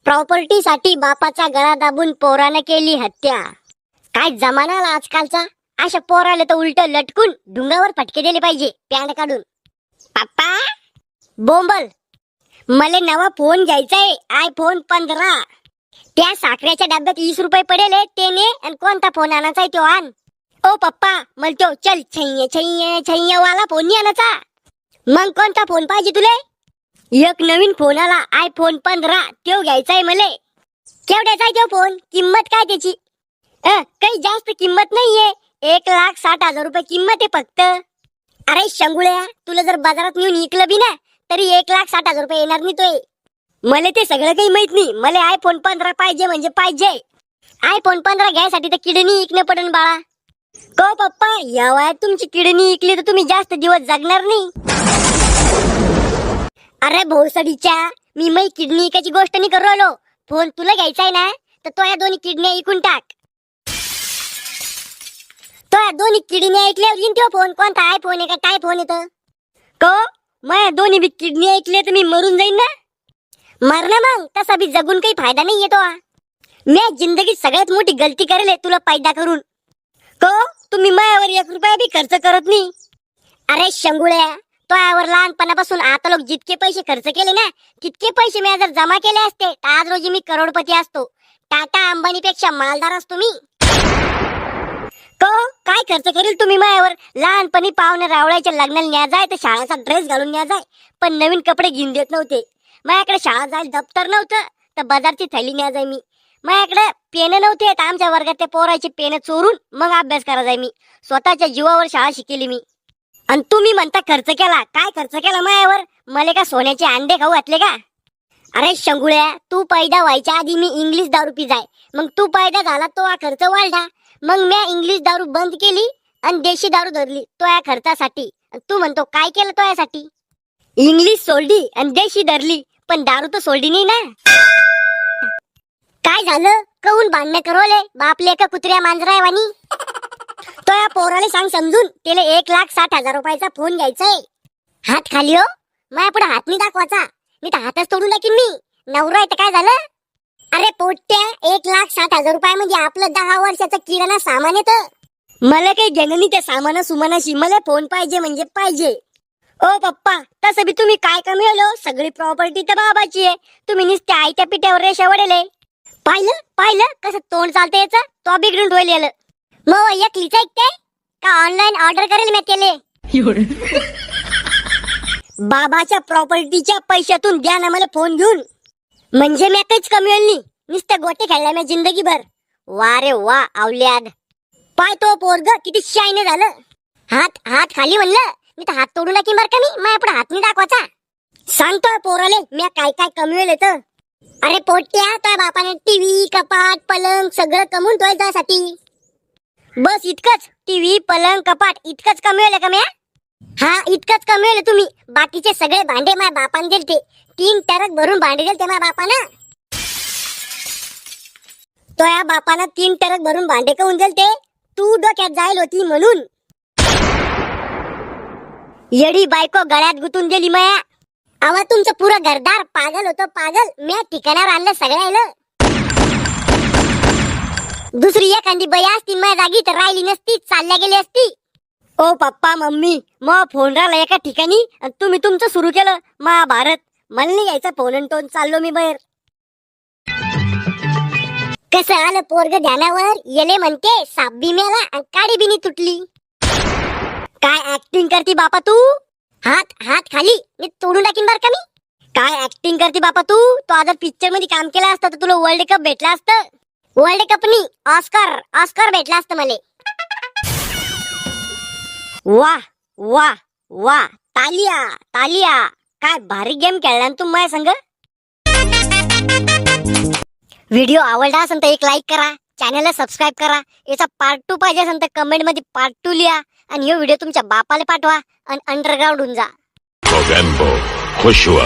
प्रॉपर्टीसाठी बापाचा गळा दाबून पोराने केली हत्या. काय जमाना आला आजकालचा. अशा पोराला तर उलट लटकून ढुंगावर फटके दिले पाहिजे पॅन्ट काढून. पप्पा बोंबल, मला नवा फोन घ्यायचाय, आयफोन 15. त्या साखरेच्या डब्यात 20 रुपये पडेल ते ने, आणि कोणता फोन आणायचा तो आण. ओ पप्पा मला तो चल छैय छैय छैय वाला फोन नाही आणायचा. मग कोणता फोन पाहिजे तुले? एक नवीन फोन आला आयफोन 15, तो घ्यायचाय मले. केवढ्याचा आहे तो फोन? किंमत काय त्याची? काही जास्त किंमत नाहीये, 1,60,000 रुपये किंमत आहे फक्त. अरे शंगुळ्या, तुला जर बाजारात नेऊन इकलं बी ना तरी 1,60,000 रुपये येणार नाही तोय. मला ते सगळं काही माहित नाही, मला आयफोन 15 पाहिजे म्हणजे पाहिजे. आयफोन 15 घ्यायसाठी तर किडनी इकणं पडन बाळा. को पप्पा, या वयात तुमची किडनी इकली तर तुम्ही जास्त दिवस जगणार नाही. अरे भोसडीच्या, मी मै किडनी इकायची गोष्ट नाही करू राहिलो. फोन तुला घ्यायचा आहे ना तर तो या दोन्ही किडनी इकून टाक. तो या दोन्ही किडनी ऐकल्यावर येईन तो फोन. कोणता आयफोन आहे का काय फोन येतं? को माझ्या दोन्ही बी किडनी ऐकले तर मी मरून जाईन ना. मर ना मग, तसा बी जगून काही फायदा नाही येतो. मी जिंदगीत सगळ्यात मोठी गलती करेल तुला पैदा करून. को तुम्ही मायावर 1 रुपया बी खर्च करत नाही. अरे शंगुळ्या, तो यावर लहानपणापासून आता लोक जितके पैसे खर्च केले ना तितके पैसे मी जर जमा केले असते तर आज रोजी मी करोडपती असतो. टाटा अंबानी पेक्षा मालदार असतो मी. को काय खर्च करेल तुम्ही मायावर? लहानपणी पाहुणे रावळाच्या लग्नाला न्या जाय तर शाळेचा ड्रेस घालून न्या जाय, पण नवीन कपडे घेऊन देत नव्हते. माझ्याकडे शाळा जायला दप्तर नव्हतं तर बाजारची थैली न्या जाय मी. माझ्याकडे पेन नव्हते तर आमच्या वर्गात त्या पोराची पेन चोरून मग अभ्यास करा जाय मी. स्वतःच्या जीवावर शाळा शिकेली मी. आणि तुम्ही म्हणता खर्च केला. काय खर्च केला मायावर? मला का सोन्याचे अंडे खाऊ घातले का? अरे शंगुळ्या, तू पैदा व्हायच्या आधी मी इंग्लिश दारू पी जाय, मग तू पैदा झाला तो हा खर्च वाढला. मग मी इंग्लिश दारू बंद केली आणि देशी दारू धरली तो या खर्चासाठी. तू म्हणतो काय केलं तो यासाठी? इंग्लिश सोडली आणि देशी धरली, पण दारू तर सोडली नाही ना. काय झालं? कहून भांडणं करवले बापले का कुत्र्या मांजरा वाणी? तो या पोराला सांग समजून, त्याला 1,60,000 रुपयाचा फोन घ्यायचाय. हात खाली हो, माझ्या पुढे हात नाही दाखवायचा, मी तर हातच तोडून टाकीन मी. नवरा आहे तर काय झालं? अरे पोट्या, 1,60,000 रुपयामध्ये आपलं 10 वर्षाचं किराणा सामान येतं. मला काही घेणं नाही त्या सामाना सुमानाशी, मला फोन पाहिजे म्हणजे पाहिजे. ओ पप्पा, तसं बी तुम्ही काय कमी सगळी प्रॉपर्टी तर बाबाची आहे. तुम्ही नुसत्या आयत्या पिठ्यावर रेषा वडेले. पाहिलं पाहिलं कसं तोंड चालतं याचं? तो बिघडून ठेवलेलं. मग एकलीच ऐकते का ऑनलाईन ऑर्डर करेल मी केले? बाबाच्या प्रॉपर्टीच्या पैशातून द्या ना मला फोन घेऊन, म्हणजे मी काहीच कमी होईल नाही. नुसते गोटे खेळल्या मी जिंदगीभर. वा रे वा आवल्याद. पाय तो पोरग किती शाईने झालं. हात हात खाली म्हणलं, मी तर हात तोडून टाकीन बरं का मी. माझ्या पुढे हात नाही दाखवायचा. सांगतोय पोराले मी काय काय कमी होईल येतं. अरे पोट्या, त्या बापाने टीव्ही कपाट पलंग सगळं कमवून तोय त्यासाठी. बस इतकंच? टीव्ही पलंग कपाट इतकंच कमवलं का मी? हा इतकंच कमवलं तुम्ही. बाकीचे सगळे भांडे माझ्या बापाने दिलते. 3 टरक भरून भांडे दिलते माझ्या बापानं. तो या बापानं 3 टरक भरून भांडे काऊन दिलते? तू डोक्यात जाईल होती म्हणून. येडी बायको गळ्यात गुतून दिली माया. अवा तुमचं पुरं घरदार पागल होतं पागल. मी ठिकाणावर आणलं सगळ्याला. दुसरी एखादी बाई असती माझ्या जागी तर राहिली नसती, चालल्या गेली असती. ओ पप्पा मम्मी, मग फोन राहिला एका ठिकाणी आणि तुम्ही तुमचं सुरू केलं महाभारत. मला नाही यायचा फोन आणि टोन, चाललो मी बाहेर. कसं आलं पोरग ध्यानावर? येले म्हणते साप बी मेला आणि काडी बी नाही तुटली. काय ऍक्टिंग करती बापा तू? हात हात खाली, मी तोडून टाकीन बर का मी. काय ऍक्टिंग करती बापा तू? तो आता पिक्चर मध्ये काम केलं असतं तर तुला वर्ल्ड कप भेटला असतं. वर्ल्ड कप नाही, ऑस्कर ऑस्कर भेटला असतं मला. वाह वाह वाह, तालिया तालिया. काय भारी गेम खेळला तू माझ्या संग. व्हिडिओ आवडला असेल तर एक लाईक करा, चॅनलला सबस्क्राईब करा. याचा पार्ट 2 पाहिजे असेल तर कमेंट मध्ये पार्ट 2 लिहा आणि हे व्हिडिओ तुमच्या बापाला पाठवा आणि अंडरग्राउंड होऊन जा. खुश हुआ.